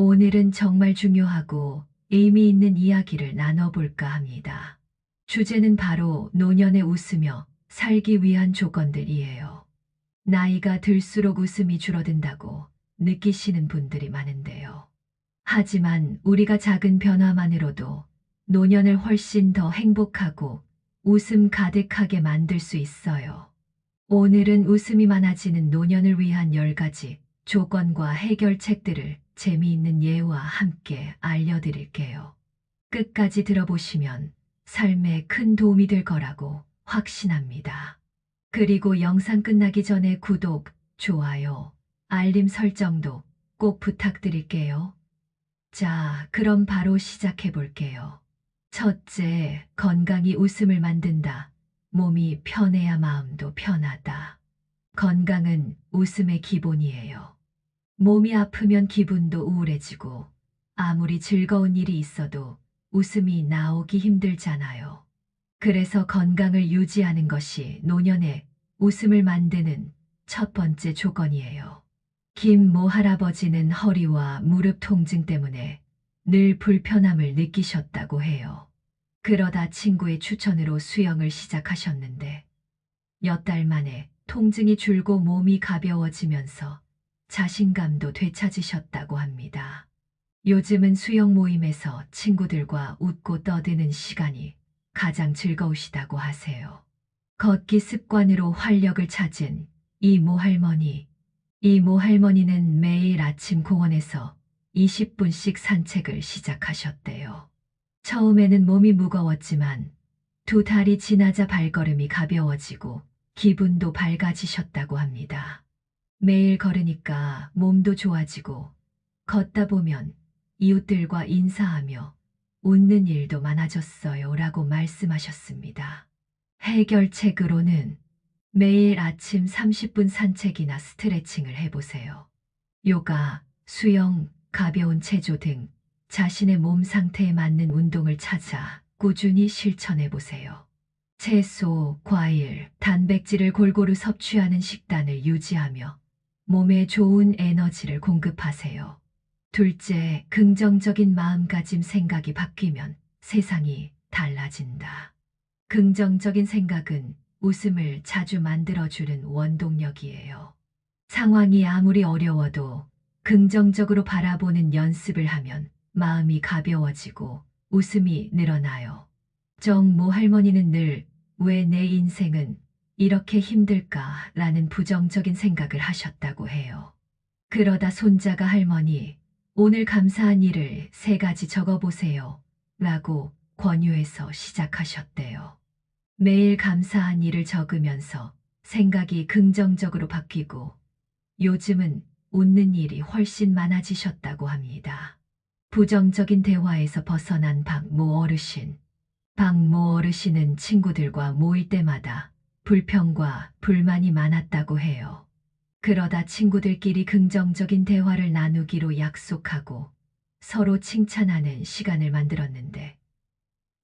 오늘은 정말 중요하고 의미 있는 이야기를 나눠볼까 합니다. 주제는 바로 노년에 웃으며 살기 위한 조건들이에요. 나이가 들수록 웃음이 줄어든다고 느끼시는 분들이 많은데요. 하지만 우리가 작은 변화만으로도 노년을 훨씬 더 행복하고 웃음 가득하게 만들 수 있어요. 오늘은 웃음이 많아지는 노년을 위한 10가지 조건과 해결책들을 재미있는 예와 함께 알려드릴게요. 끝까지 들어보시면 삶에 큰 도움이 될 거라고 확신합니다. 그리고 영상 끝나기 전에 구독, 좋아요, 알림 설정도 꼭 부탁드릴게요. 자, 그럼 바로 시작해 볼게요. 첫째, 건강이 웃음을 만든다. 몸이 편해야 마음도 편하다. 건강은 웃음의 기본이에요. 몸이 아프면 기분도 우울해지고 아무리 즐거운 일이 있어도 웃음이 나오기 힘들잖아요. 그래서 건강을 유지하는 것이 노년에 웃음을 만드는 첫 번째 조건이에요. 김모 할아버지는 허리와 무릎 통증 때문에 늘 불편함을 느끼셨다고 해요. 그러다 친구의 추천으로 수영을 시작하셨는데 몇 달 만에 통증이 줄고 몸이 가벼워지면서 자신감도 되찾으셨다고 합니다. 요즘은 수영 모임에서 친구들과 웃고 떠드는 시간이 가장 즐거우시다고 하세요. 걷기 습관으로 활력을 찾은 이모 할머니. 이모 할머니는 매일 아침 공원에서 20분씩 산책을 시작하셨대요. 처음에는 몸이 무거웠지만 2달이 지나자 발걸음이 가벼워지고 기분도 밝아지셨다고 합니다. 매일 걸으니까 몸도 좋아지고 걷다 보면 이웃들과 인사하며 웃는 일도 많아졌어요 라고 말씀하셨습니다. 해결책으로는 매일 아침 30분 산책이나 스트레칭을 해보세요. 요가, 수영, 가벼운 체조 등 자신의 몸 상태에 맞는 운동을 찾아 꾸준히 실천해 보세요. 채소, 과일, 단백질을 골고루 섭취하는 식단을 유지하며 몸에 좋은 에너지를 공급하세요. 둘째, 긍정적인 마음가짐. 생각이 바뀌면 세상이 달라진다. 긍정적인 생각은 웃음을 자주 만들어주는 원동력이에요. 상황이 아무리 어려워도 긍정적으로 바라보는 연습을 하면 마음이 가벼워지고 웃음이 늘어나요. 정모 할머니는 늘 왜 내 인생은 이렇게 힘들까 라는 부정적인 생각을 하셨다고 해요. 그러다 손자가 할머니, 오늘 감사한 일을 3가지 적어보세요 라고 권유해서 시작하셨대요. 매일 감사한 일을 적으면서 생각이 긍정적으로 바뀌고 요즘은 웃는 일이 훨씬 많아지셨다고 합니다. 부정적인 대화에서 벗어난 박모 어르신. 박모 어르신은 친구들과 모일 때마다 불평과 불만이 많았다고 해요. 그러다 친구들끼리 긍정적인 대화를 나누기로 약속하고 서로 칭찬하는 시간을 만들었는데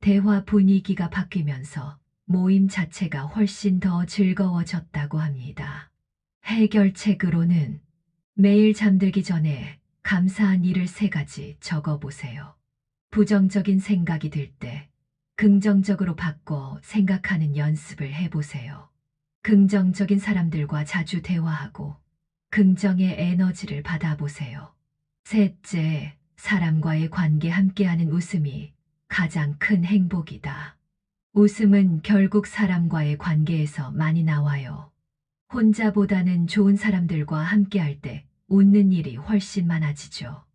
대화 분위기가 바뀌면서 모임 자체가 훨씬 더 즐거워졌다고 합니다. 해결책으로는 매일 잠들기 전에 감사한 일을 3가지 적어보세요. 부정적인 생각이 들 때 긍정적으로 바꿔 생각하는 연습을 해보세요. 긍정적인 사람들과 자주 대화하고 긍정의 에너지를 받아보세요. 셋째, 사람과의 관계. 함께하는 웃음이 가장 큰 행복이다. 웃음은 결국 사람과의 관계에서 많이 나와요. 혼자보다는 좋은 사람들과 함께할 때 웃는 일이 훨씬 많아지죠.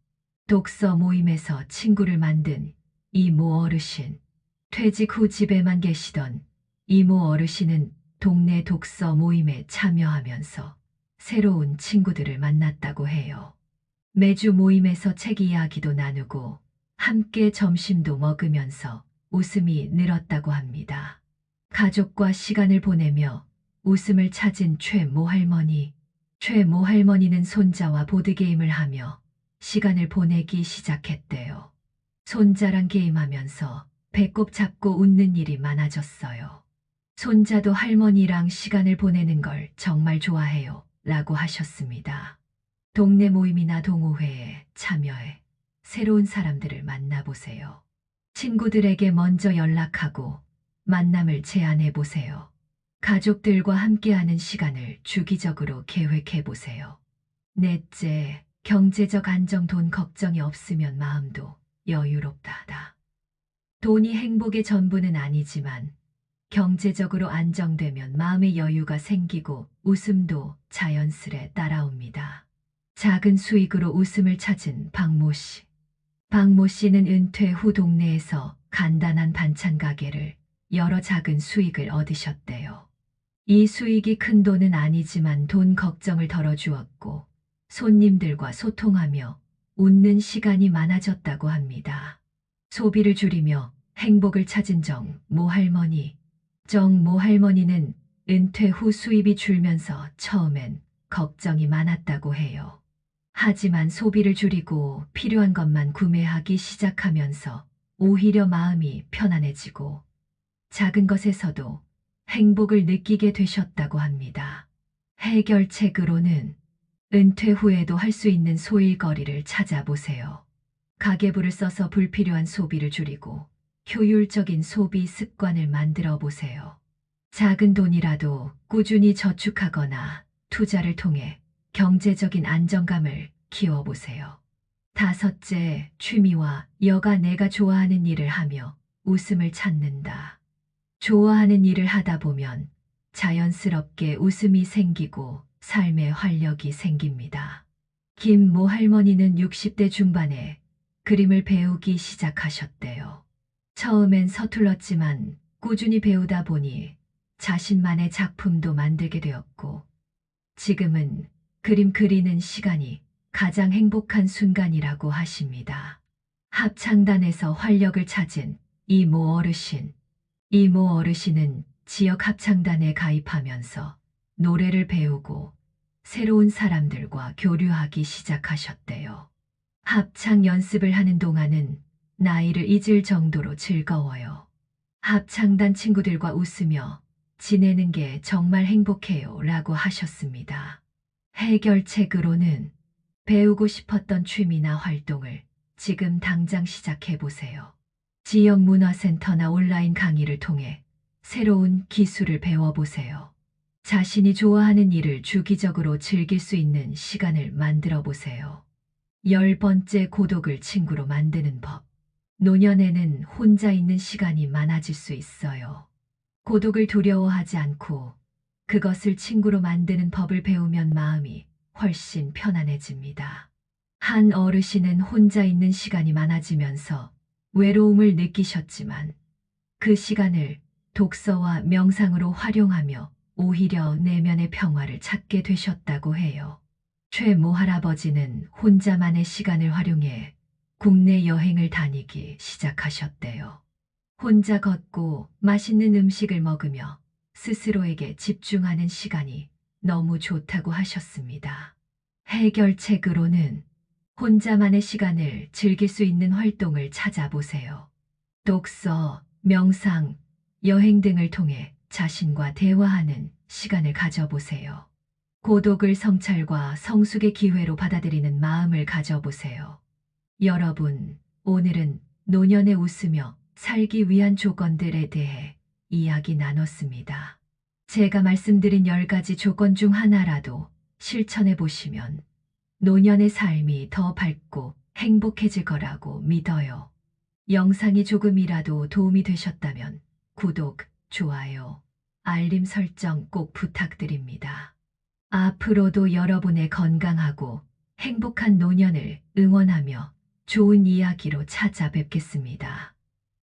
독서 모임에서 친구를 만든 이모 어르신. 퇴직 후 집에만 계시던 이모 어르신은 동네 독서 모임에 참여하면서 새로운 친구들을 만났다고 해요. 매주 모임에서 책 이야기도 나누고 함께 점심도 먹으면서 웃음이 늘었다고 합니다. 가족과 시간을 보내며 웃음을 찾은 최모 할머니. 최모 할머니는 손자와 보드게임을 하며 시간을 보내기 시작했대요. 손자랑 게임하면서 배꼽 잡고 웃는 일이 많아졌어요. 손자도 할머니랑 시간을 보내는 걸 정말 좋아해요 라고 하셨습니다. 동네 모임이나 동호회에 참여해 새로운 사람들을 만나보세요. 친구들에게 먼저 연락하고 만남을 제안해 보세요. 가족들과 함께하는 시간을 주기적으로 계획해 보세요. 넷째, 경제적 안정. 돈 걱정이 없으면 마음도 여유롭다. 돈이 행복의 전부는 아니지만 경제적으로 안정되면 마음의 여유가 생기고 웃음도 자연스레 따라옵니다. 작은 수익으로 웃음을 찾은 박모 씨. 박모 씨는 은퇴 후 동네에서 간단한 반찬 가게를 열어 작은 수익을 얻으셨대요. 이 수익이 큰 돈은 아니지만 돈 걱정을 덜어주었고 손님들과 소통하며 웃는 시간이 많아졌다고 합니다. 소비를 줄이며 행복을 찾은 정모 할머니. 정모 할머니는 은퇴 후 수입이 줄면서 처음엔 걱정이 많았다고 해요. 하지만 소비를 줄이고 필요한 것만 구매하기 시작하면서 오히려 마음이 편안해지고 작은 것에서도 행복을 느끼게 되셨다고 합니다. 해결책으로는 은퇴 후에도 할 수 있는 소일거리를 찾아보세요. 가계부를 써서 불필요한 소비를 줄이고 효율적인 소비 습관을 만들어 보세요. 작은 돈이라도 꾸준히 저축하거나 투자를 통해 경제적인 안정감을 키워보세요. 다섯째, 취미와 여가. 내가 좋아하는 일을 하며 웃음을 찾는다. 좋아하는 일을 하다 보면 자연스럽게 웃음이 생기고 삶에 활력이 생깁니다. 김모 할머니는 60대 중반에 그림을 배우기 시작하셨대요. 처음엔 서툴렀지만 꾸준히 배우다 보니 자신만의 작품도 만들게 되었고 지금은 그림 그리는 시간이 가장 행복한 순간이라고 하십니다. 합창단에서 활력을 찾은 이모 어르신. 이모 어르신은 지역 합창단에 가입하면서 노래를 배우고 새로운 사람들과 교류하기 시작하셨대요. 합창 연습을 하는 동안은 나이를 잊을 정도로 즐거워요. 합창단 친구들과 웃으며 지내는 게 정말 행복해요 라고 하셨습니다. 해결책으로는 배우고 싶었던 취미나 활동을 지금 당장 시작해 보세요. 지역 문화센터나 온라인 강의를 통해 새로운 기술을 배워보세요. 자신이 좋아하는 일을 주기적으로 즐길 수 있는 시간을 만들어 보세요. 10번째, 고독을 친구로 만드는 법. 노년에는 혼자 있는 시간이 많아질 수 있어요. 고독을 두려워하지 않고 그것을 친구로 만드는 법을 배우면 마음이 훨씬 편안해집니다. 한 어르신은 혼자 있는 시간이 많아지면서 외로움을 느끼셨지만 그 시간을 독서와 명상으로 활용하며 오히려 내면의 평화를 찾게 되셨다고 해요. 최모 할아버지는 혼자만의 시간을 활용해 국내 여행을 다니기 시작하셨대요. 혼자 걷고 맛있는 음식을 먹으며 스스로에게 집중하는 시간이 너무 좋다고 하셨습니다. 해결책으로는 혼자만의 시간을 즐길 수 있는 활동을 찾아보세요. 독서, 명상, 여행 등을 통해 자신과 대화하는 시간을 가져보세요. 고독을 성찰과 성숙의 기회로 받아들이는 마음을 가져보세요. 여러분, 오늘은 노년에 웃으며 살기 위한 조건들에 대해 이야기 나눴습니다. 제가 말씀드린 10가지 조건 중 하나라도 실천해 보시면 노년의 삶이 더 밝고 행복해질 거라고 믿어요. 영상이 조금이라도 도움이 되셨다면 구독, 좋아요, 알림 설정 꼭 부탁드립니다. 앞으로도 여러분의 건강하고 행복한 노년을 응원하며 좋은 이야기로 찾아뵙겠습니다.